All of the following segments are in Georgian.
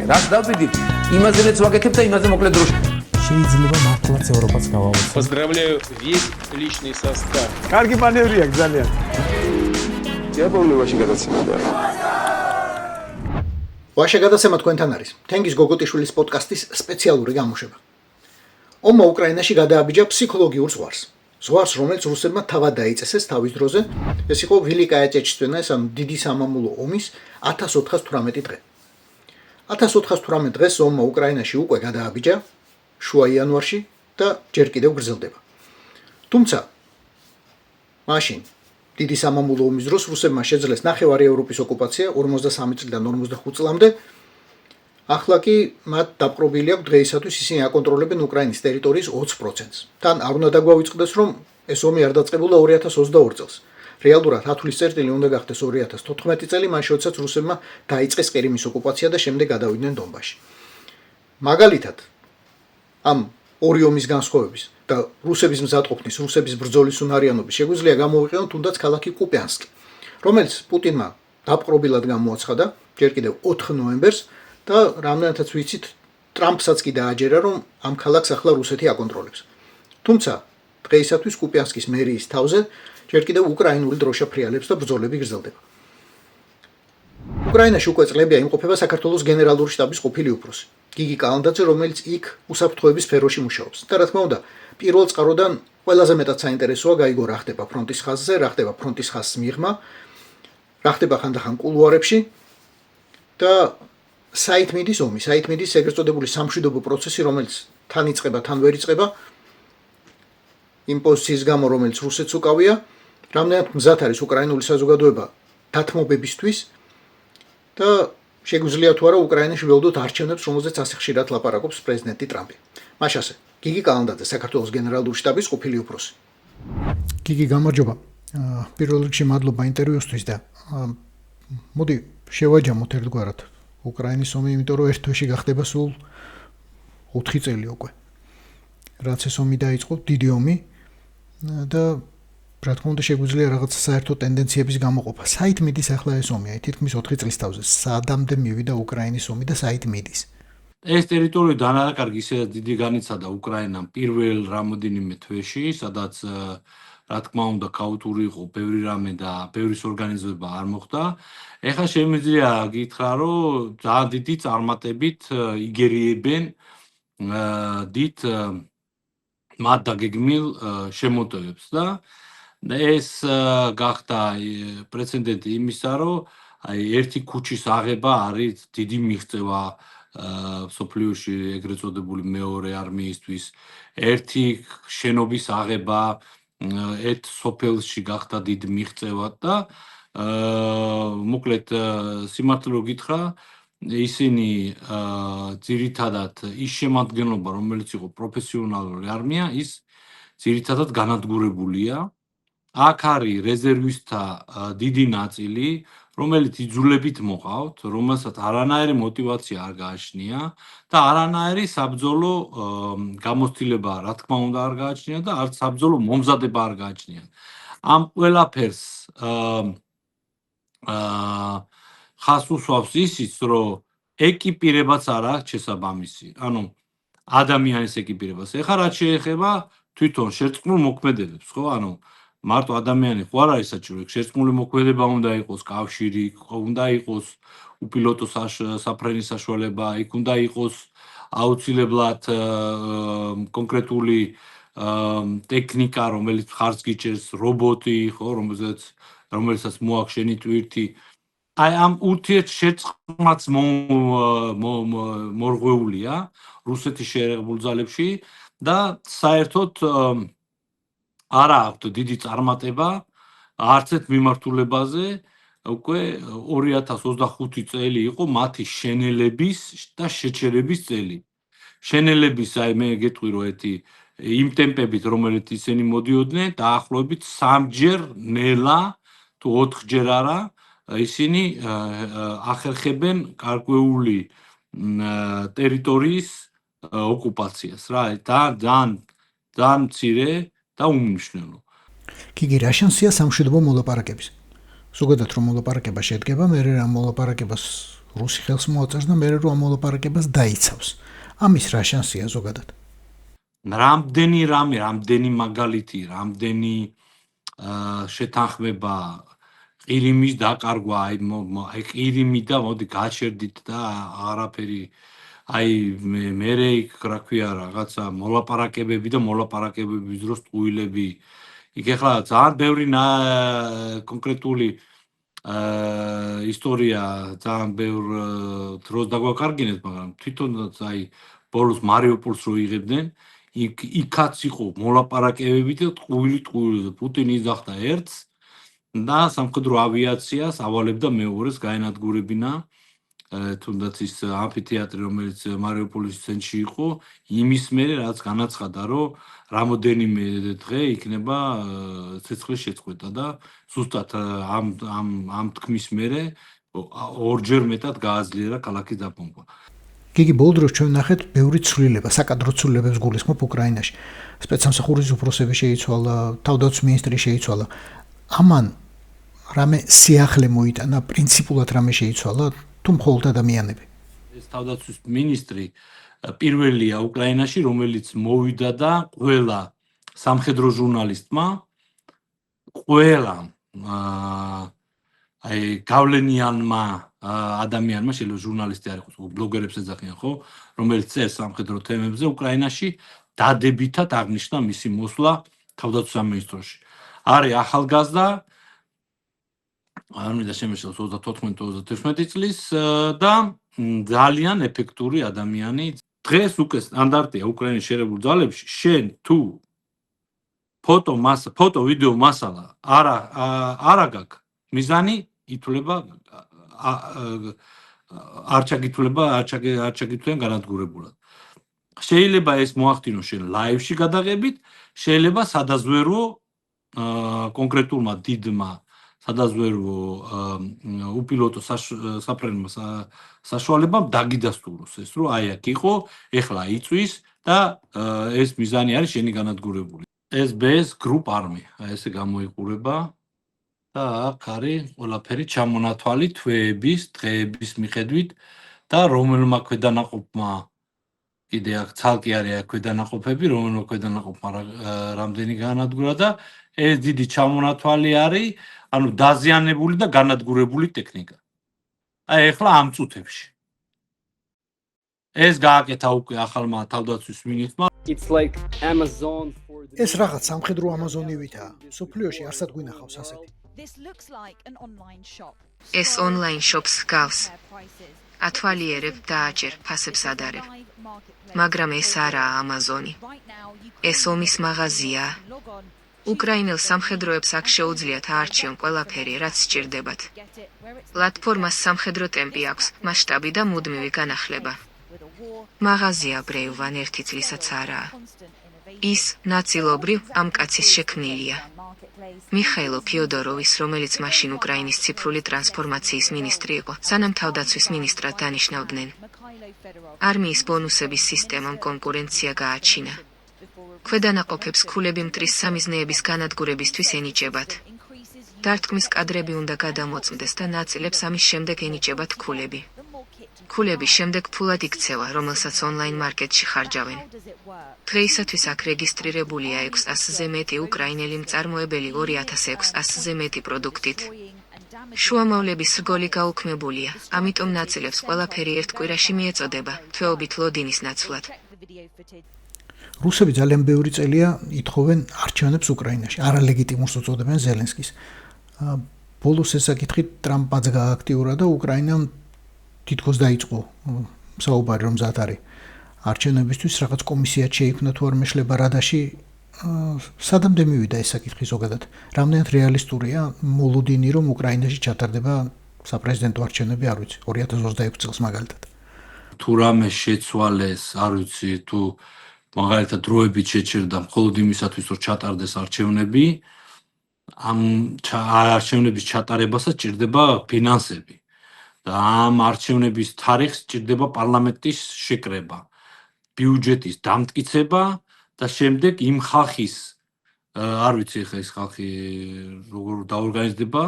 რას დავდივით? იმაზე რაც ვაკეთებ და იმაზე მოკლედ დროში. შეიძლება მართლაც ევროპაც გავაუწყო. Поздравляю весь личный состав. კარგი მანევრია ძალიან. დიაბოლოვაში გადაცემდა. ვაშე გადაცემა თქვენთან არის. თენგის გოგოტიშვილის პოდკასტის სპეციალური გამოშვება. ომმა უკრაინაში გადააბიჯა ფსიქოლოგიურ ზღვარს. ზღვარს, რომელიც რუსებმა თავად დაიწესეს თავის დროზე, ეს იყო ვილიკაია ჭეჩწვენა, ანუ დიდი სამამულო ომის 1418 დღე. 1418 დღეს ომმა უკრაინაში უკვე გადააბიჯა შუა იანვარში და ჯერ კიდევ გრძელდება. თუმცა მაშინ დიდი სამამულო ომის დროს რუსებმა შეძლეს ნახევარი ევროპის ოკუპაცია 53 წლიდან 45 წლამდე. ახლა კი მათ დაპყრობილი აქვს დღეისათვის ისინი აკონტროლებენ უკრაინის ტერიტორიის 20%-ს. თან არ უნდა დაგვავიწყდეს, რომ ეს ომი არ დაწყებულა 2022 წელს. რეალურად ათვლის წერტილი უნდა გახდეს 2014 წელი, მაშინ როდესაც რუსებმა დაიწყეს ყირიმის ოკუპაცია და შემდეგ გადავიდნენ დონბასში. მაგალითად, ამ ორი ომის განსხვავების და რუსების მზადყოფნის, რუსების ბრძოლის უნარიანობის შეგვიძლია გამოვიყენოთ თუნდაც ქალაქი კუპიანსკი, რომელიც პუტინმა დაპყრობილად გამოაცხადა ჯერ კიდევ 4 ნოემბერს და რამდენადაც ვიცით, ტრამპსაც კი დააჯერა, რომ ამ ქალაქს ახლა რუსეთი აკონტროლებს. თუმცა დღეისათვის კუპიანსკის მერიის თავზე ჯერ კიდევ უკრაინული დროშა ფრიალებს და ბრძოლები გრძელდება. უკრაინაში უკვე წლებია იმყოფება საქართველოს გენერალური შტაბის ყოფილი უფროსი გიგი კალანდაძე, რომელიც იქ უსაფრთხოების სფეროში მუშაობს. და რა თქმა უნდა, პირველ წყაროდან ყველაზე მეტად საინტერესოა გაიგო რა ხდება ფრონტის ხაზზე, რა ხდება ფრონტის ხაზს მიღმა, რა ხდება ხანდახან კულუარებში და საით მიდის ომი, საით მიდის ეგრეთ წოდებული სამშვიდობო პროცესი, რომელიც თან იწყება, თან ვერ იწყება. იმ პოზიციის გამო, რომელიც რუსეთს უკავია, რამდენად მზად არის უკრაინული საზოგადოება დათმობებისთვის და შეგვიძლია თუ არა უკრაინაში ველოდოთ არჩევნებს, რომელზეც ასე ხშირად ლაპარაკობს პრეზიდენტი ტრამპი. მაშ ასე, გიგი კალანდაძე, საქართველოს გენერალური შტაბის ყოფილი უფროსი. გიგი, გამარჯობა. პირველ რიგში მადლობა ინტერვიუსთვის და მოდი შევაჯამოთ ერთგვარად უკრაინის ომი, იმიტომ რომ ერთ თვეში გახდება სულ 4 წელი უკვე. რაც ეს ომი დაიწყო, დიდი ომი და რა თქმა უნდა შეგვიძლია რაღაც საერთო ტენდენციების გამოყოფა. საით მიდის ახლა ეს ომი? აი თითქმის 4 წლის თავზე. სადამდე მივიდა უკრაინის ომი და საით მიდის? ეს ტერიტორია დანაკარგი ისედაც დიდი განიცადა უკრაინამ პირველ რამოდენიმე თვეში, სადაც რა თქმა უნდა ქაოტური იყო ბევრი რამე და ბევრის ორგანიზება არ მოხდა. ეხლა შემიძლია გითხრა, რომ ძალიან დიდი წარმატებით იგერიებენ დიდ მათ დაგეგმილ შემოტევებს და ეს გახდა პრეცედენტი იმისა, რომ აი ერთი ქუჩის აღება არის დიდი მიღწევა სოფლიოში ეგრეთ წოდებული მეორე არმიისთვის, ერთი შენობის აღება ერთ სოფელში გახდა დიდი მიღწევა და მოკლედ სიმართლე რო გითხრა, ისინი ძირითადად ის შემადგენლობა, რომელიც იყო პროფესიონალური არმია, ის ძირითადად განადგურებულია. აქ არის რეზერვისტთა დიდი ნაწილი, რომელიც იძულებით მოყავთ, რომელსაც არანაირი мотиваცია არ გააჩნია და არანაირი საბრძოლო გამოცდილება, რა თქმა უნდა, არ გააჩნია და არც საბრძოლო მომზადება არ გააჩნია. ამ ყველაფერს ხას უსვამს ისიც, რომ ეკიპირებაც არ აქვს შესაბამისი, ანუ ადამიანის ეკიპირებას. ეხლა რაც შეეხება თვითონ შერწყმულ მოქმედებებს, ხო? ანუ მარტო ადამიანი ხო არ არის საჭირო, შერწყმული მოქმედება უნდა იყოს კავშირი, უნდა იყოს უპილოტო საფრენის საშუალება, იქ უნდა იყოს აუცილებლად კონკრეტული ტექნიკა, რომელიც ხარს გიჭერს, რობოტი, ხო, რომელსაც მოაქვს შენი ტვირთი. აი ამ ურთიერთშერწყმაც მორღვეულია რუსეთის შეერაღებულ ძალებში და საერთოდ არა აქვთ დიდი წარმატება არც ერთ მიმართულებაზე. უკვე 2025 წელი იყო მათი შენელების და შეჩერების წელი. შენელების, აი მე გეტყვი რომ ერთი იმ ტემპებით, რომელიც ისინი მოდიოდნენ, დაახლოებით 3-ჯერ ნელა თუ 4-ჯერ არა, ისინი ახერხებენ გარკვეული ტერიტორიის ოკუპაციას, რა, ძალიან მცირე და უმნიშვნელო. გიგი, რა შანსია სამშვიდობო მოლაპარაკების? ზოგადად რომ მოლაპარაკება შედგება, მე რა მოლაპარაკებას რუსი ხელს მოაწერს და მე რომ ამ მოლაპარაკებას დაიცავს. ამის რა შანსია ზოგადად? რამდენი მაგალითი, რამდენი შეთანხმება ყირიმის დაკარგვა, აი ყირიმი და მოდი გაჩერდით და არაფერი აი მე რა ქვია რაღაცა მოლაპარაკებები და მოლაპარაკებების დროს ტყუილები იქ ახლა ძალიან ბევრი კონკრეტული ისტორია ძალიან ბევრ დროს დაგვაკარგინეთ, მაგრამ თვითონაც აი ბოლოს მარიუპოლს რო იღებდნენ, იქაც იყო მოლაპარაკებები და ტყუილი პუტინი იძახდა ერთს და სამხედრო ავიაციას ავალებდა მეორეს გაენადგურებინა თუნდაც ის ამფითეატრი, რომელიც მარიუპოლის ცენტრში იყო, იმის მერე რაც განაცხადა, რომ რამოდენიმე დღე იქნება ცეცხლის შეწყვეტა და ზუსტად ამ თქმის მერე ორჯერ მეტად გააძლიერა ქალაქის დაბომბვა. გიგი, ბოლო დროს ჩვენ ნახეთ ბევრი ცვლილება, საკადრო ცვლილებებს გულისხმობ უკრაინაში. სპეცსამსახურის უფროსები შეიცვალა, თავდაცვის მინისტრი შეიცვალა. ამან რამე სიახლე მოიტანა, პრინციპულად რამე შეიცვალა, თუ მხოლოდ ადამიანები? ეს თავდაცვის მინისტრი პირველია უკრაინაში, რომელიც მოვიდა და ყველა სამხედრო ჟურნალისტმა, ყველა აი გავლენიანმა ადამიანმა, შეიძლება ჟურნალისტი არ იყოს, ბლოგერებს ეძახიან, ხო, რომელიც წერს სამხედრო თემებზე უკრაინაში, დადებითად აღნიშნა მისი მოსვლა თავდაცვის სამინისტროში. არის ახალგაზრდა, არ მინდა შემეშალოს 34-31 წლის და ძალიან ეფექტური ადამიანი. დღეს უკვე სტანდარტია უკრაინის შერეულ ძალებში, შენ თუ ფოტო ვიდეო მასალა არ გაქვს, მიზანი ითვლება არ ჩაგითვლიან განადგურებულად. შეიძლება ეს მოახდინოს შენ ლაივში გადაღებით, შეიძლება სადაზვერვო კონკრეტულმა დიდმა სადაზვერვო უპილოტო საფრენმა საშუალებამ დაგიდასტუროს ეს, რომ აი აქ იყო, ეხლა იწვის და ეს მიზანი არის შენი განადგურებული. SBS Group Army, აი ესე გამოიყურება და აქ არის ყველაფერი ჩამონათვალი თვეების, დღეების მიხედვით და რომელმა ქვედანაყოფმა კიდე აქ ცალკე არის აქ ქვედანაყოფები, რომელმა ქვედანაყოფმა რამდენი განადგურა და ეს დიდი ჩამონათვალი არის, ანუ დაზიანებული და განადგურებული ტექნიკა. აი ეხლა ამ წუთებში. ეს გააკეთა უკვე ახალმა თავდაცვის მინისტრმა. It's like Amazon for the ეს რაღაც სამხედრო ამაზონივითაა. სოფლიოში არსად გვინახავს ასეთი. ეს ონლაინ შოპს გავს. ათვალიერებ და აჭერ ფასებს ადარებ. მაგრამ ეს არაა ამაზონი. ეს ომის მაღაზია. უკრაინელ სამხედროებს აქ შეუძლიათ აარჩიონ ყველაფერი, რაც სჭირდებათ. პლატფორმას სამხედრო ტემპი აქვს, მასშტაბი და მუდმივი განახლება. მაღაზია ბრეივან ერთი წლისაც არაა. ის ნაწილობრივ ამ კაცის შექმნილია. მიხაილო ფიოდოროვის, რომელიც მაშინ უკრაინის ციფრული ტრანსფორმაციის მინისტრი იყო, სანამ თავდაცვის მინისტრად დანიშნავდნენ. არმიის ბონუსების სისტემამ კონკურენცია გააჩინა. ქვედანაყოფებს ქულები მტრის სამიზნეების განადგურებისთვის ენიჭებათ. დარტყმის კადრები უნდა გადამოწმდეს და ნაწილებს ამის შემდეგ ენიჭებათ ქულები. ქულები შემდეგ ფულად იქცევა, რომელსაც ონლაინ მარკეტში ხარჯავენ. დღეისათვის აქ რეგისტრირებულია 600-ზე მეტი უკრაინელი მწარმოებელი 2600-ზე მეტი პროდუქტით. შუამავლების რგოლი გაუქმებულია, ამიტომ ნაწილებს ყველაფერი ერთ კვირაში მიეწოდება, თვეობით ლოდინის ნაცვლად. რუსები ძალიან ბევრი წელია ითხოვენ არჩევნებს უკრაინაში, არალეგიტიმურს უწოდებენ ზელენსკის. ბოლოს ეს საკითხი ტრამპმაც გააქტიურა და უკრაინამ თითქოს დაიწყო საუბარი, რომ მზად არის არჩევნებისთვის რაღაც კომისიაც შეიქმნა თუ არ მეშლება რადაში. სადამდე მივიდა ეს საკითხი ზოგადად? რამდენად რეალისტურია მოლოდინი, რომ უკრაინაში ჩატარდება საპრეზიდენტო არჩევნები, არ ვიცი, 2026 წელს მაგალითად. თუ რამე შეცვალეს, არ ვიცი, თუ მაგალითად დროებით შეჩერდა მხოლოდ იმისათვის, რომ ჩატარდეს არჩევნები, ამ არჩევნების ჩატარებასაც ჭირდება ფინანსები. და ამ არჩევნების თარიღს ჭირდება პარლამენტის შეკრება, ბიუჯეტის დამტკიცება და შემდეგ იმ ხალხის, არ ვიცი ხა ეს ხალხი როგორ დაორგანიზდება,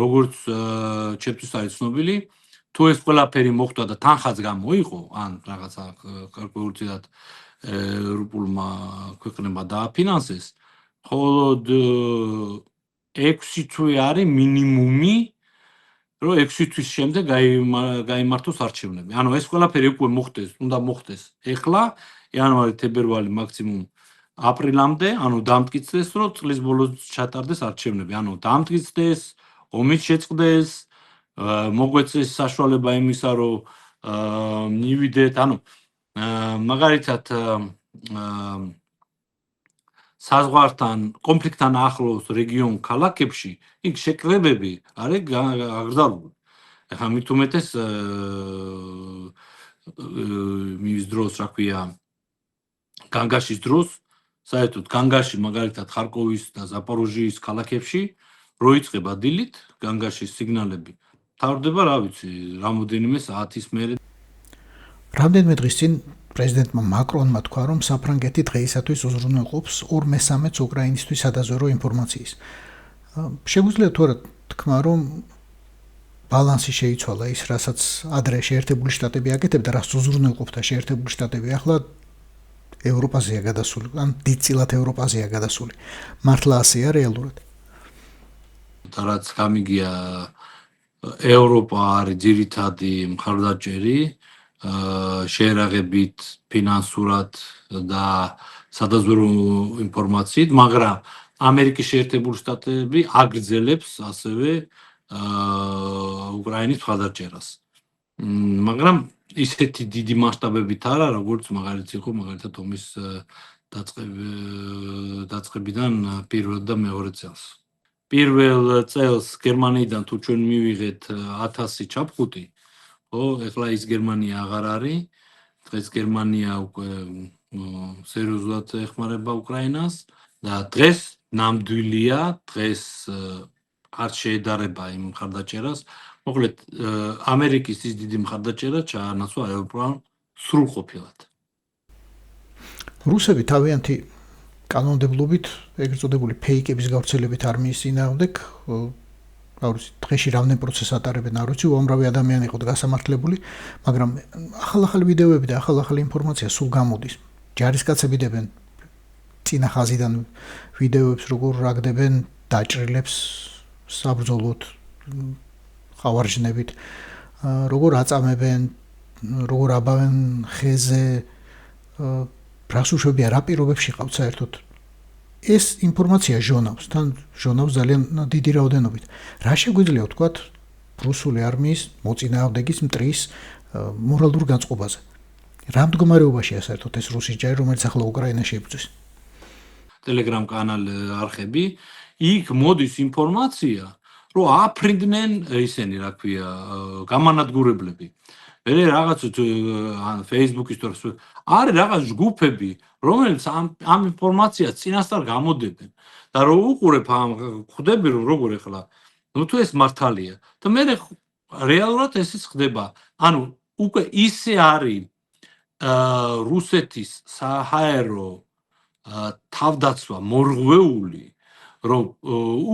როგორც ჩემთვის არის ცნობილი, თუ ეს ყველაფერი მოხდა და თანხაც გამოიყო, ან რაღაცა კალკულაციად ევროპულმა ქვეყნებმა დააფინანსეს, მხოლოდ 6 თვე არის მინიმუმი, რომ 6 თვის შემდეგ გაიმართოს არჩევნები. ანუ ეს ყველაფერი უკვე მოხდეს, უნდა მოხდეს ეხლა, იანვარი, თებერვალი, მაქსიმუმ აპრილამდე, ანუ დამტკიცდეს, რომ წლის ბოლოს ჩატარდეს არჩევნები. ანუ დამტკიცდეს, ომიც შეწყდეს, მოგვეწეს საშუალება იმისა, რომ მივიდეთ, ანუ მაგალითად საზღვართან, კონფლიქტთან ახლოს რეგიონ ქალაქებში, იქ შეკრებები არის აგრძელებული. ახლა მით უმეტეს მის დროს, რა ქვია, განგაშის დროს, საერთოდ განგაში, მაგალითად, ხარკოვის და ზაპოროჟიის ქალაქებში, რო იწყება დილით, განგაშის სიგნალები, მთავრდება, რა ვიცი, რამოდენიმე საათის მერე. რამდენიმე დღის წინ პრეზიდენტმა მაკრონმა თქვა, რომ საფრანგეთი დღეისათვის უზრუნველყოფს 2/3 უკრაინისთვის სადაზვერო ინფორმაციის. შეგვიძლია თუ არა თქვა, რომ ბალანსი შეიცვალა ის, რასაც ადრე შეერთებული შტატები აკეთებდა, რაც უზრუნველყოფდა შეერთებული შტატები, ახლა ევროპაზეა გადასული, ან დიდწილად ევროპაზეა გადასული. მართლა ასეა რეალურად? და რაც გამიგია, ევროპა არის ძირითადი მხარდაჭერი შეერაღებით, ფინანსურად და სადაზვერო ინფორმაციით, მაგრამ ამერიკის შეერთებული შტატები აგრძელებს ასევე უკრაინის მხარდაჭერას. მაგრამ ისეთი დიდი მასშტაბებით არა, როგორც მაგალითად იყო მაგალითად ომის დაწყებიდან პირველ და მეორე წელს. პირველ წელს გერმანიიდან თუ ჩვენ მივიღეთ 1000 ჩაფხუტი, ხო, ეხლა ის გერმანია აღარ არის. დღეს გერმანია უკვე სერიოზულად ეხმარება უკრაინას და დღეს ნამდვილია, დღეს არ შეედარება იმ მხარდაჭერას. მოკლედ, ამერიკის ის დიდი მხარდაჭერა ჩაანაცვლა ევროპამ სრულყოფილად. რუსები თავიანთი კანონმდებლობით, ეგრეთ წოდებული ფეიკების გავრცელებით არმიის წინააღმდეგ, რა ვიცი, დღეში რამდენ პროცესს ატარებენ, არ ვიცი, უამრავი ადამიანი იყო გასამართლებული, მაგრამ ახალ-ახალი ვიდეოები და ახალ-ახალი ინფორმაცია სულ გამოდის. ჯარისკაცები დებენ წინა ხაზიდან ვიდეოებს, როგორ რაგდებენ დაჭრილებს საბრძოლოდ ხავარჯნებით, როგორ აწამებენ, როგორ აბავენ ხეზე, რას უშვებია, რა პირობებში ყავთ საერთოდ. ეს ინფორმაცია ჟონავს, თან ჟონავს ძალიან დიდი რაოდენობით. რა შეგვიძლია ვთქვათ რუსული არმიის მოწინააღმდეგის მტრის მორალურ განწყობაზე? რა მდგომარეობაშია საერთოდ ეს რუსის ჯარი, რომელიც ახლა უკრაინაში იბრძვის? Telegram კანალ არხები, იქ მოდის ინფორმაცია, რომ აფრინდნენ ისინი, რა ქვია, გამანადგურებლები. მე რაღაც Facebook-ის თუ არის რაღაც ჯგუფები, რომელიც ამ ინფორმაციას წინასწარ გამოდებენ და რო უყურებ ამ ხვდები რომ როგორ ეხლა, ну თუ ეს მართალია და მე რეალურად ესეც ხდება. ანუ უკვე ისე არის რუსეთის საჰაერო თავდაცვა მორღვეული, რომ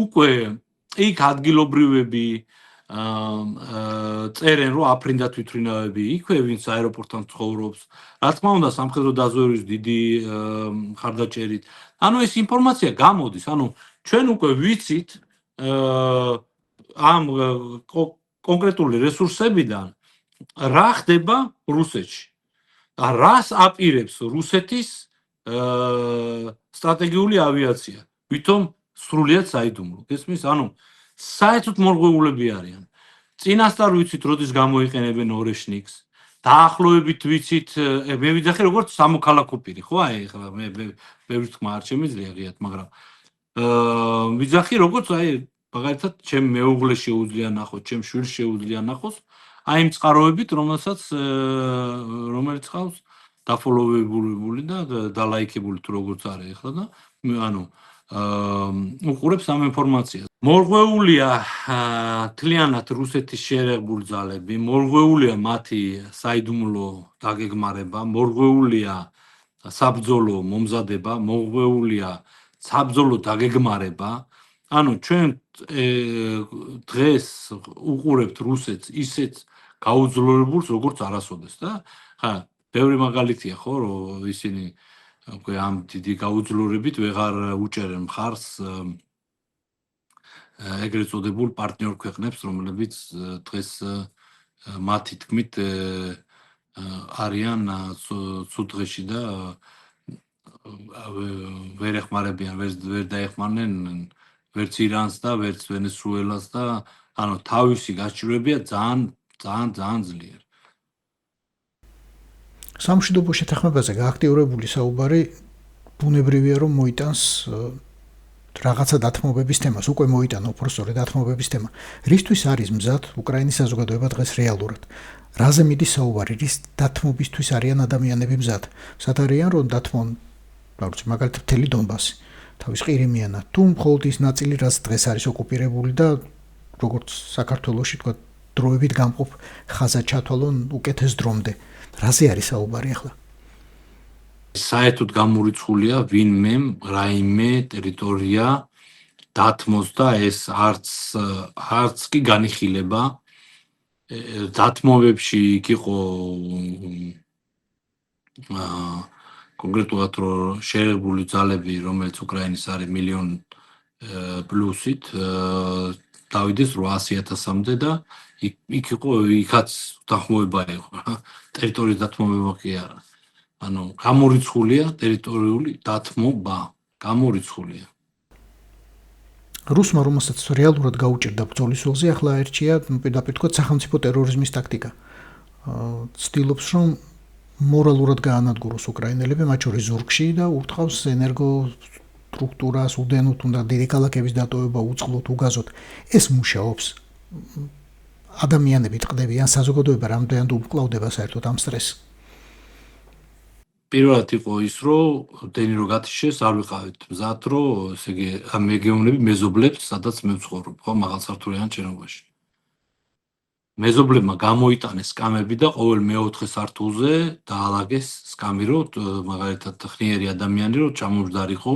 უკვე იქ ადგილობრივები წერენ, რომ აფრინდათ ვითვრინავები იქვე, ვინც აეროპორტთან ცხოვრობს. რა თქმა უნდა, სამხედრო დაზვერვის დიდი მხარდაჭერით. ანუ ეს ინფორმაცია გამოდის, ანუ ჩვენ უკვე ვიცით ამ კონკრეტული რესურსებიდან რა ხდება რუსეთში. და რას აპირებს რუსეთის სტრატეგიული ავიაცია. ვითომ სრულიად საიდუმლო. გესმის? ანუ საერთოდ მორღვეულები არიან. წინასწარ ვიცით, როდის გამოიყენებენ ორეშნიკს. დაახლოებით ვიცით, მე ვიძახი როგორც სამოქალაქო პირი, ხო? აი, ეხლა მე ბევრი თქმა არ შემიძლია ღიად, მაგრამ ვიძახი როგორც აი, მაგალითად, ჩემ მეუღლეს შეუძლია ნახოს, ჩემ შვილს შეუძლია ნახოს, აი იმ წყაროებით, რომელიც ყავს დაფოლოვებული და დალაიქებული თუ როგორც არის ეხლა და ანუ უყურებს ამ ინფორმაციას. მორღვეულია თლიანად რუსეთის შეერაღებული ძალები, მორღვეულია მათი საიდუმლო დაგეგმარება, მორღვეულია საბრძოლო მომზადება, მორღვეულია საბრძოლო დაგეგმარება. ანუ ჩვენ დღეს უყურებთ რუსეთს ისეთ გაუძლოებულს როგორც არასოდეს და ხა ბევრი მაგალითია ხო რომ ისინი უკვე ამ დიდი გაუძლურებით ვეღარ უჭერენ მხარს ეგრეთ წოდებულ პარტნიორ ქვეყნებს, რომლებიც დღეს მათი თქმით არიან ცუდ დღეში და ვერ ეხმარებიან, ვერ დაეხმარნენ ვერც ირანს და ვერც ვენესუელას და ანუ თავისი გაჩვენებია ძალიან ძლიერ. სამშვიდობო შეთანხმებაზე გააქტიურებული საუბარი ბუნებრივია რომ მოიტანს რაღაცა დათმობების თემას, უკვე მოიტანა უბრალოდ დათმობების თემა. რისთვის არის მზად უკრაინის საზოგადოება დღეს რეალურად? რაზე მიდის საუბარი? რის დათმობისთვის არიან ადამიანები მზად? მზად არიან რომ დათმონ, მაგალითად მთელი დონბასი, თავის ყირიმიანად, თუ მხოლოდ ის ნაწილი, რაც დღეს არის ოკუპირებული და როგორც საქართველოში თქვა დროებით გამყოფ ხაზად ჩათვალონ უკეთეს დრომდე. რაზე არის საუბარი ახლა? საერთოდ გამორიცხულია ვინმე რაიმე ტერიტორია დათმოს და ეს არც კი განიხილება დათმობებში იქ იყო კონკრეტულად რომ შეერებული ძალები რომელიც უკრაინის არის მილიონ პლუსით დავიდეს 800,000-მდე და იქ იყო იქაც დათმობება იყო ტერიტორიის დათმობება კი არა ანუ გამორიცხულია ტერიტორიული დათმობა გამორიცხულია რუსმა რომელსაც რეალურად გაუჭირდა ბრძოლის ველზე ახლა ერჩია პირდაპირ თქვა სახელმწიფო ტერორიზმის ტაქტიკა ცდილობს რომ მორალურად გაანადგუროს უკრაინელები მათ შორის ზურგში და ურტყავს ენერგო სტრუქტურას უდენოთ უნდა დიდი ქალაქების დატოვება უწყლოდ უგაზოთ ეს მუშაობს ადამიანები ტყდებიან საზოგადოება რამდენად უმკლავდება საერთოდ ამ სტრესს პირველად იყო ის რომ დენი რო გათიშეს არ ვიყავით მზად რომ ესე იგი ამ რეგიონები მეზობლებს სადაც მე ვცხოვრობ ხო მაღალსართულიან შენობაში მეზობლებმა გამოიტანეს სკამები და ყოველ მეოთხე სართულზე დაალაგეს სკამი რომ მაგალითად ხნიერი ადამიანი რომ ჩამოждარიყო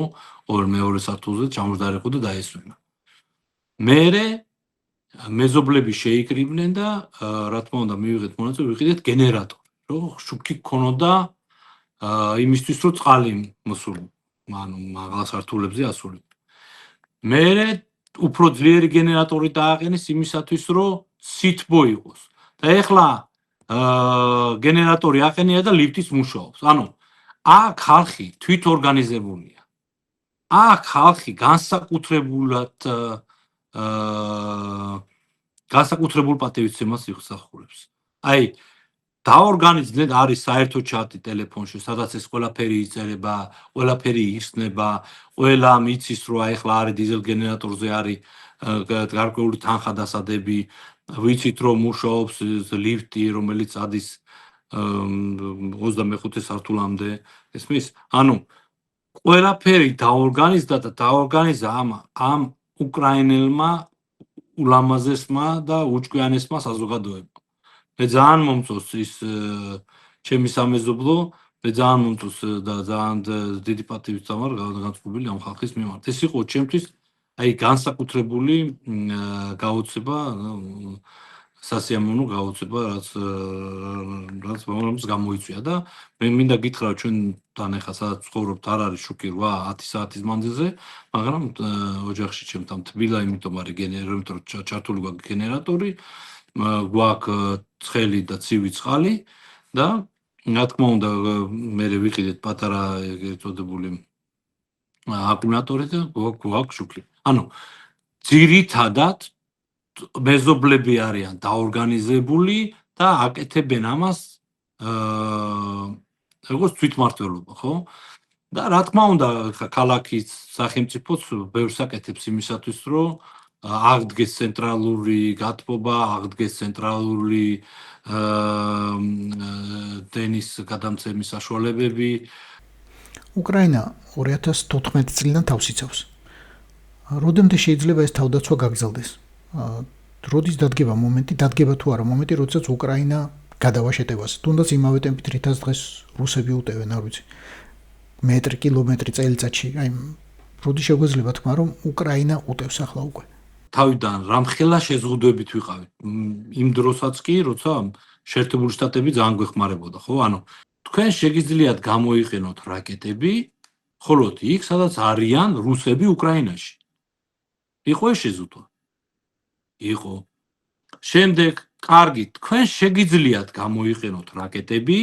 ყოველ მეორე სართულზე ჩამოждარიყო და დაესვენა მერე მეზობლები შეიკრიბნენ და რა თქმა უნდა მივიღეთ მონაწილე ვიყიდეთ გენერატორი რომ შუქი ქონოდა იმისთვის რომ წყალი მოსული ანუ მაღალსართულებზე ასული მერე უფრო ძლიერი გენერატორი დააყენეს იმისათვის რომ სითბო იყოს და ეხლა გენერატორი აყენია და ლიფტიც მუშაობს ანუ აქ ხალხი თვითორგანიზებულია აქ ხალხი განსაკუთრებულ პატივისცემას იხსახურებს აი დაორგანიზდნენ არის საერთო ჩატი ტელეფონში სადაც ეს ყველაფერი იწერება ყველაფერი იხსნება ყველა მიცის რომ აი ახლა არის დიზელ გენერატორზე არის გარკვეული თანხა დასადები ვიცით რომ მუშაობს ლიფტი რომელიც ადის 25 სართულამდე ესმის ანუ ყველაფერი დაორგანიზდა და დაორგანიზა ამ უკრაინელმა ულამაზესმა და უჭკვიანესმა საზოგადოებამ მე ძალიან მომწონს ის ჩემი სამეზობლო მე ძალიან მომწონს და ძალიან დიდი პატივით ვამარ განწყობილი ამ ხალხის მიმართ ეს იყო ჩემთვის აი განსაკუთრებული გაოცება სასიამოვნო გაოცება რაც მომents გამოიწვია და მე მინდა გითხრა ჩვენთან ახლა სადაც ცხოვრობთ არ არის შუქი 8-10 საათის მანძილზე მაგრამ ოჯახში ჩემთან თბილა იმიტომ არის გენერატორი ჩართული გვაქვს გენერატორი გვაქვს ცხელი და ცივი წყალი და რა თქმა უნდა მე ვიყიდეთ პატარა ეგრეთ წოდებული აკუმულატორი და გვაქვს შუქი ანუ ძირითადად მეზობლები არიან დაორგანიზებული და აკეთებენ ამას როგორც თვითმმართველობა ხო და რა თქმა უნდა ქალაქის სახელმწიფოც ბევრს აკეთებს იმისათვის რომ აღდგეს ცენტრალური გათბობა აღდგეს ცენტრალური დენის გადამცემის საშუალებები უკრაინა 2014 წლიდან თავს იცავს. როდემდე შეიძლება ეს თავდაცვა გაგრძელდეს? როდის დადგება მომენტი, დადგება თუ არა მომენტი, როდესაც უკრაინა გადავაშეტევას. თუნდაც იმავე ტემპით რითაც დღეს რუსები უტევენ, არ ვიცი. მეტრი, კილომეტრი წელიწადში, აი, როდის შეგვეძლება თქმა, რომ უკრაინა უტევს ახლა უკვე. თავიდან რამხელა შეზღუდვებით ვიყავით. იმ დროსაც კი, როცა შეერთებული შტატები ძალიან გვეხმარებოდა, ხო? ანუ თქვენ შეგიძლიათ გამოიყენოთ რაკეტები, ხოლო იქ, სადაც არიან რუსები უკრაინაში. იყო ეს შეზღუდვა? იყო. შემდეგ, კარგი, თქვენ შეგიძლიათ გამოიყენოთ რაკეტები,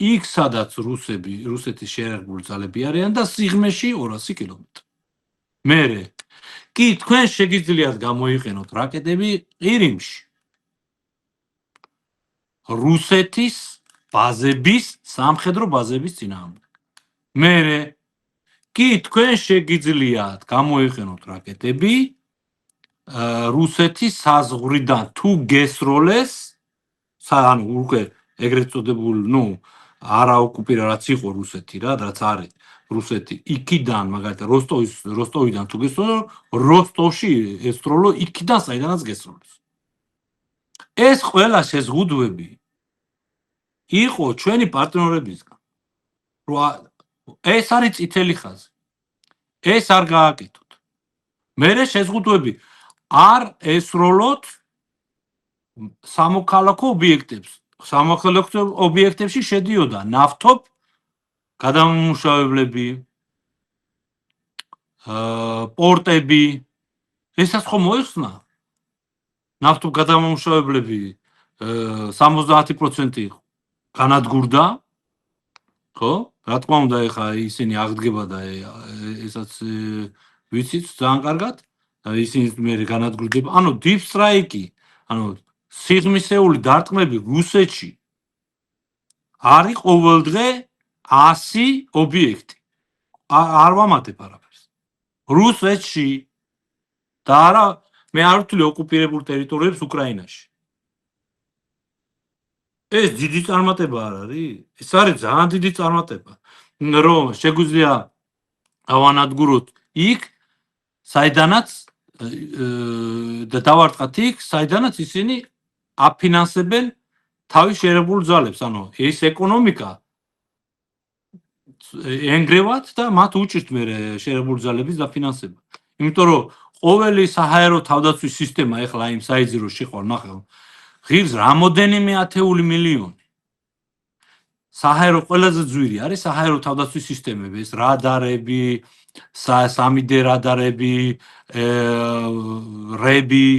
იქ, სადაც რუსეთის შეერაგებული ძალები არიან და სიღრმეში 200 კილომეტრი. მერე, კი, თქვენ შეგიძლიათ გამოიყენოთ რაკეტები ყირიმში. რუსეთის ბაზების, სამხედრო ბაზების წინააღმდეგ. მერე, კი, თქვენ შეგიძლიათ გამოიყენოთ რაკეტები რუსეთის საზღვრიდან თუ გესროლეს, ანუ უკვე ეგრეთ წოდებულ, არაოკუპირა რაც იყო რუსეთი რა, რაც არის რუსეთი, იქიდან, მაგალითად, როსტოვიდან თუ გესროლო, როსტოვში ესროლო იქიდან, საიდანაც გესროლოს. ეს ყველა შეზღუდვები იყო ჩვენი პარტნიორებისგან. ეს არის წითელი ხაზი. ეს არ გააკეთოთ. მერე შეზღუდვები არ ესროლოთ სამოქალაქო ობიექტებს. სამოქალაქო ობიექტებში შედიოდა ნავთობ გადამამუშავებლები, პორტები. ესაც ხომ მოიხსნა? ნავთობ გადამამუშავებლები 70% განადგურდა, ხო? რა თქმა უნდა, ეხა ისინი აღდგება და ესაც ვიცით ძალიან კარგად. ისინი მე განადგურდება. ანუ deep strike-ი, ანუ სიღრმისეული დარტყმები რუსეთში არის ყოველდღე 100 ობიექტი. არ ვამატებ არაფერს. რუსეთში და არა, მე არ ვთვლი ოკუპირებულ ტერიტორიებს უკრაინაში. ეს დიდი წარმატება არ არის? ეს არის ძალიან დიდი წარმატება. რომ შეგვიძლია ავანადგუროთ იქ, საიდანაც და დავარტყათ იქ, საიდანაც ისინი აფინანსებენ თავის შეერაგებულ ძალებს. ანუ ეს ეკონომიკა ენგრევათ და მათ უჭირთ მე შეერაგებული ძალების დაფინანსება. იმიტომ რომ ყოველი საჰაერო თავდაცვის სისტემა ეხლა იმ საიძი რო შეყვალ ნახე ღირს რამოდენიმე ათეული მილიონი. საჰაერო ყველაზე ძვირი არის საჰაერო თავდაცვის სისტემები, ეს რადარები, 3D რადარები, რები,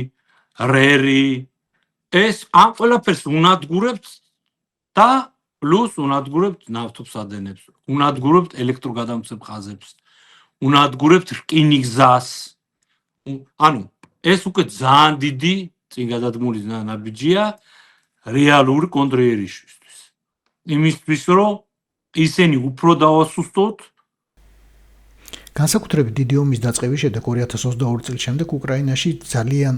რერი. ეს ამ ყველაფერს უნადგურებთ და პლუს უნადგურებთ ნავთობსადენებს, უნადგურებთ ელექტროგადამცემ ხაზებს, უნადგურებთ რკინიგზას. ანუ ეს უკვე ძალიან დიდი წინ გადადგმული ნაბიჯია რეალური კონტრიერიშვილისთვის. იმისთვის, რომ ისინი უფრო დავასუსტოთ. განსაკუთრებით დიდი ომის დაწყების შემდეგ 2022 წლის შემდეგ უკრაინაში ძალიან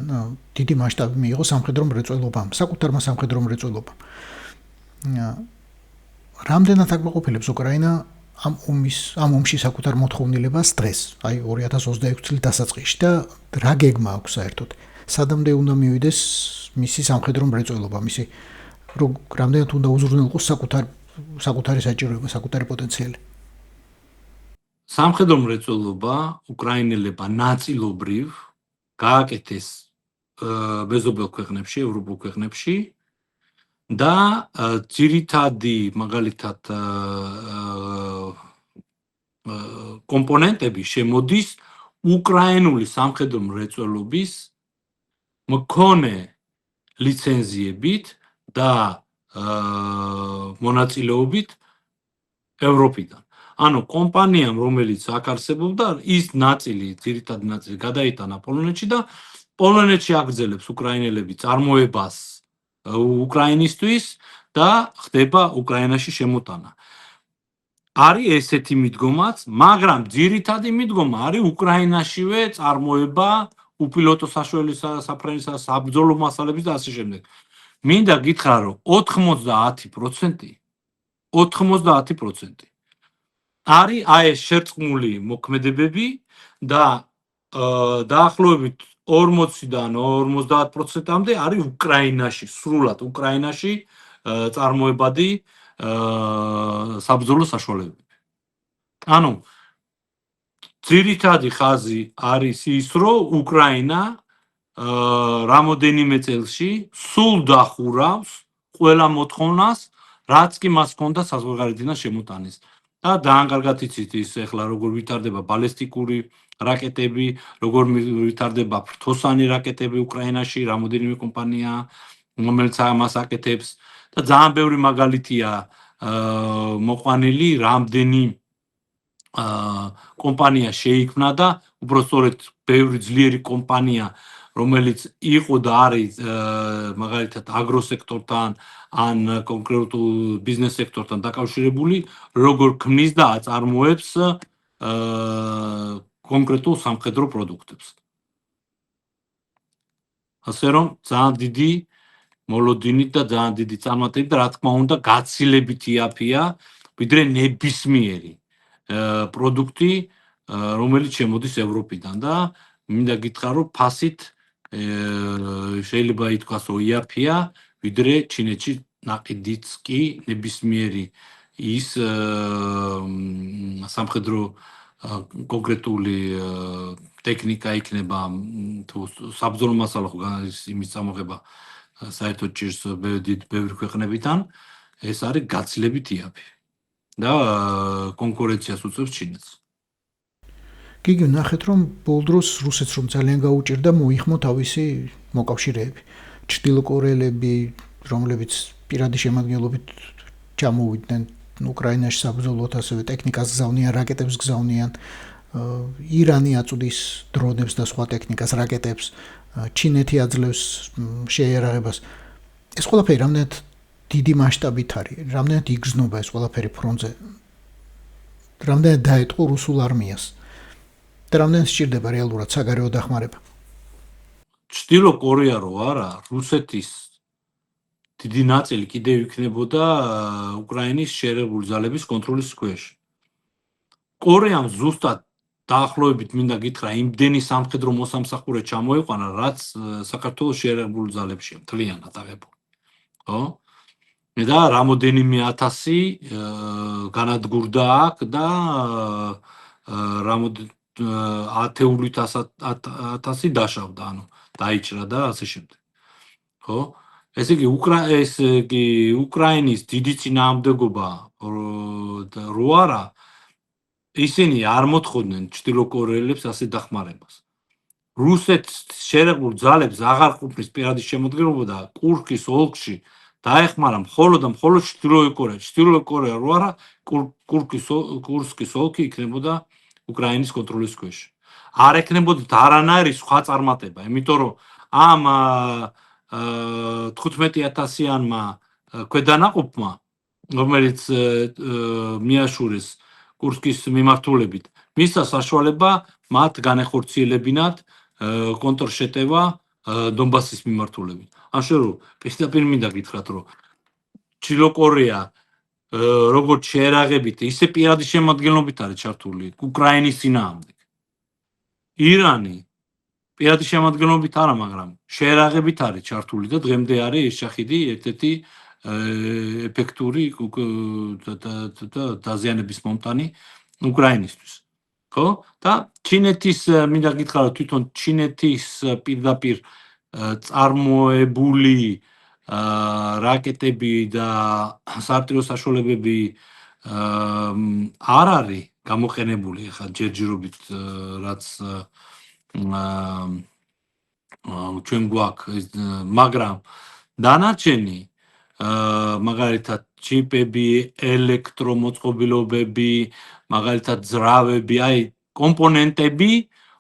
დიდი მასშტაბი მიიღო სამხედრო მრეწველობამ, საკუთარმა სამხედრო მრეწველობამ. რამდენად აკმაყოფილებს უკრაინა ამ ომში საკუთარ მოთხოვნილებას დღეს, აი 2026 წლის დასაწყისში და რა გეგმა აქვს საერთოდ? სადამდე უნდა მივიდეს მისი სამხედრო მრეწველობა, მისი რამდენად უნდა უზრუნველყოს საკუთარი საჭიროება, საკუთარი პოტენციალი? სამხედრო მრეწველობა უკრაინელებმა ნაწილობრივ გააკეთეს მეზობელ ქვეყნებში, ევროპულ ქვეყნებში და ძირითადი მაგალითად კომპონენტები შემოდის უკრაინული სამხედრო მრეწველობის მქონე ლიცენზიებით და მონაწილეობით ევროპიდან. ანუ კომპანიამ, რომელიც აქ არსებობდა, ის ნაწილი, ძირითადი ნაწილი გადაიტანა პოლონეთში და პოლონეთში აგრძელებს უკრაინელები წარმოებას უკრაინისთვის და ხდება უკრაინაში შემოტანა. არის ესეთი მიდგომაც, მაგრამ ძირითადი მიდგომა არის უკრაინაშივე წარმოება უპილოტო საშუალებისა, საფრენისა, საბრძოლო მასალების და ასე შემდეგ. მინდა გითხრა, რომ 90% არის ეს შერწყმული მოქმედებები და დაახლოებით 40-დან 50%-მდე არის უკრაინაში, სრულად უკრაინაში წარმოებადი საბრძოლო საშუალებები. ანუ ძირითადი ხაზი არის ის, რომ უკრაინა რამოდენიმე წელში სულ დახურავს ყველა მოთხოვნას, რაც კი მას ჰქონდა საზღვარგარეთიდან შემოტანის. და ძალიან კარგად იცით ის ეხლა როგორ ვითარდება ბალისტიკური რაკეტები, როგორ ვითარდება ფრთოსანი რაკეტები უკრაინაში, რამოდენიმე კომპანია, რომელიც ამას აკეთებს და ძალიან ბევრი მაგალითია მოყვანილი, რამდენი კომპანია შეიქმნა და უბრალოდ ბევრი ძლიერი კომპანია, რომელიც იყო და არის მაგალითად აგროსექტორთან ან კონკრეტულ ბიზნეს სექტორთან დაკავშირებული, როგორ ქმნის და აწარმოებს კონკრეტულ სამხედრო პროდუქტებს. ასე რომ ძალიან დიდი მოლოდინით და ძალიან დიდი წარმატებით და რა თქმა უნდა გაცილებით იაფია ვიდრე ნებისმიერი პროდუქტი, რომელიც შემოდის ევროპიდან და მინდა გითხრა, რომ ფასით შეიძლება ითქვას, რომ იაფია ვიდრე ჩინეთში ნაყიდიც კი ნებისმიერი ის სამხედრო კონკრეტული ტექნიკა იქნება თუ საბრძოლო მასალა ხო იმის წამოღება საერთოდ ჭირს ბევრი ქვეყნებიდან, ეს არის გაცილებით იაფი და კონკურენციას უწევს ჩინეთს. გიგი, ნახეთ რომ ბოლო დროს რუსეთს რომ ძალიან გაუჭირდა მოიხმო თავისი მოკავშირეები. ჩრდილოკორეელები, რომლებიც პირადი შემადგენლობით ჩამოვიდნენ უკრაინაში საბრძოლოდ, ასევე ტექნიკას გზავნიან, რაკეტებს გზავნიან, ირანი აწვდის დრონებს და სხვა ტექნიკას, რაკეტებს, ჩინეთი აძლევს შეიარაღებას. ეს ყველაფერი რამდენად დიდი მასშტაბით არის, რამდენად იგრძნობა ეს ყველაფერი ფრონტზე, რამდენად დაეტყო რუსულ არმიას და რამდენად სჭირდება რეალურად საგარეო დახმარება. ჩრდილო კორეა რო არა, რუსეთის დიდი ნაწილი კიდევ იქნებოდა უკრაინის შერეული ძალების კონტროლის ქვეშ. კორეამ ზუსტად დაახლოებით მინდა გითხრა, იმდენი სამხედრო მოსამსახურე ჩამოიყვანა, რაც საქართველოს შერეული ძალებში მთლიანად აღებული. ხო? და რამოდენიმე ათასი განადგურდა აქ და ათეულით ათასი დაშავდა, ანუ დაიჭრა და ასე შემდეგ. ხო? ესე იგი უკრაინის დიდი წინააღმდეგობა რო არა, ისინი არ მოთხოვდნენ ჩრდილოკორეელებს ასე დახმარებას. რუსეთს შერეულ ძალებს აღარ ყოფნის პირადი შემოდგენობა და კურსკის ოლქში დაეხმარა მხოლოდ და მხოლოდ ჩრდილოეთ კორეა. ჩრდილოეთ კორეა რო არა, კურსკის ოლქი იქნებოდა უკრაინის კონტროლის ქვეშ. არ ეკნებოდათ არანაირი სხვა წარმატება, იმიტომ რომ ამ 15,000-ანმა ქვედანაყოფმა, რომელიც მიაშურეს კურსკის მიმართულებით, მისცა საშუალება მათ განეხორციელებინათ კონტრშეტევა დონბასის მიმართულებით. ამიტომ პირდაპირ მინდა გითხრათ, რომ ჩრდილოკორეა როგორც შეერაღებით, ისე პირადი შემადგენლობით არის ჩართული უკრაინის წინააღმდეგ. ირანი პირადი შემადგენლობით არა, მაგრამ შეერაღებით არის ჩართული და დღემდე არის ეს შაჰიდი ერთ-ერთი ეფექტური დაზიანების მომტანი უკრაინისთვის. ხო? და ჩინეთის მინდა გითხრა, რომ თვითონ ჩინეთის პირდაპირ წარმოებული რაკეტები და სარტყეო საშუალებები არ არის გამოყენებული ახლა ჯერჯერობით, რაც ჩვენ გვაქვს, მაგრამ დანარჩენი მაგალითად ჩიპები, ელექტრომოწყობილობები, მაგალითად ძრავები, აი კომპონენტები,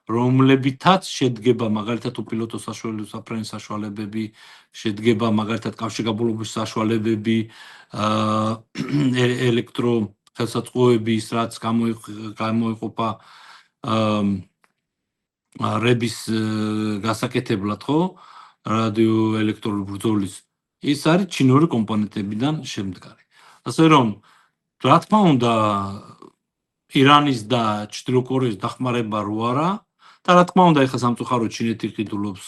რომლებითაც შედგება მაგალითად უპილოტო საშუალებები, საფრენის საშუალებები, შედგება მაგალითად კავშირგაბმულობის საშუალებები, ელექტრო ხელსაწყოები, ის რაც გამოიყოფა რების გასაკეთებლად, ხო? რადიოელექტრული ბრძოლის, ის არის ჩინური კომპონენტებიდან შემდგარი. ასე რომ, რა თქმა უნდა, ირანის და ჩრდილოკორეის დახმარება რო არა, და რა თქმა უნდა, ეხლა სამწუხაროდ ჩინეთი ყიდულობს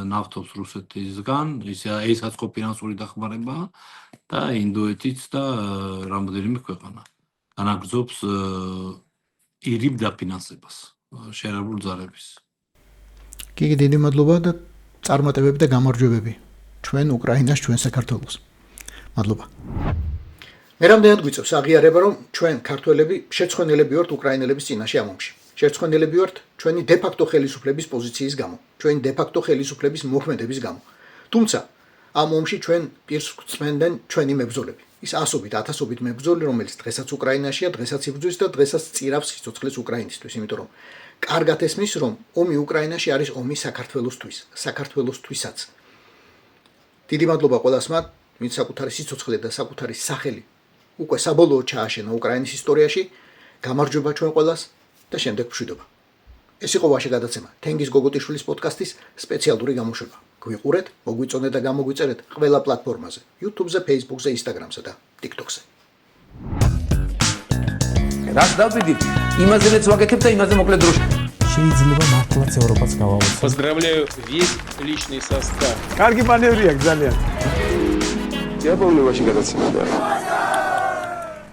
ნავთობს რუსეთისგან, ისაც ხო ფინანსური დახმარება და ინდოეთიც და რამდენიმე ქვეყანა განაგრძობს ირიბ დაფინანსებას შერეულ ძალების. გიგი, დიდი მადლობა და წარმატებები და გამარჯვებები ჩვენ უკრაინას, ჩვენ საქართველოს. მადლობა. მე რამდენად გვიწევს აღიარება, რომ ჩვენ ქართველები შეცხენელები ვართ უკრაინელების წინაშე ამ ომში. შეცხენელები ვართ ჩვენი დე-ფაქტო ხელისუფლების პოზიციის გამო, ჩვენი დე-ფაქტო ხელისუფლების მოქმედების გამო. თუმცა ამ ომში ჩვენ პირს გვწმენდნენ ჩვენი მებრძოლები. ის ასობით, ათასობით მებრძოლი, რომელიც დღესაც უკრაინაშია, დღესაც იბრძვის და დღესაც წირავს სიცოცხლეს უკრაინისთვის, იმიტომ რომ კარგად ესმის, რომ ომი უკრაინაში არის ომი საქართველოსთვის, საქართველოსთვისაც. დიდი მადლობა ყველას მათ, ვინც საკუთარი სიცოცხლე და საკუთარი სახელი უკვე საბოლოოდ ჩააშენა უკრაინის ისტორიაში. გამარჯვება ჩვენ ყველას და შემდეგ მშვიდობა. ეს იყო ვაშე გადაცემა, თენგიზ გოგოტიშვილის პოდკასტის სპეციალური გამოშვება. გვიყურეთ, მოგვიწონეთ და გამოგვიწერეთ ყველა პლატფორმაზე: YouTube-ზე, Facebook-ზე, Instagram-ზე და TikTok-ზე. რაც დავდივით, იმაზეც ვაკეთებ და იმაზე მოკლედ დროში. შეიძლება მართლაც ევროპაც გავავოცოთ. Поздравляю весь личный состав. Я помню ваши гадაცემა.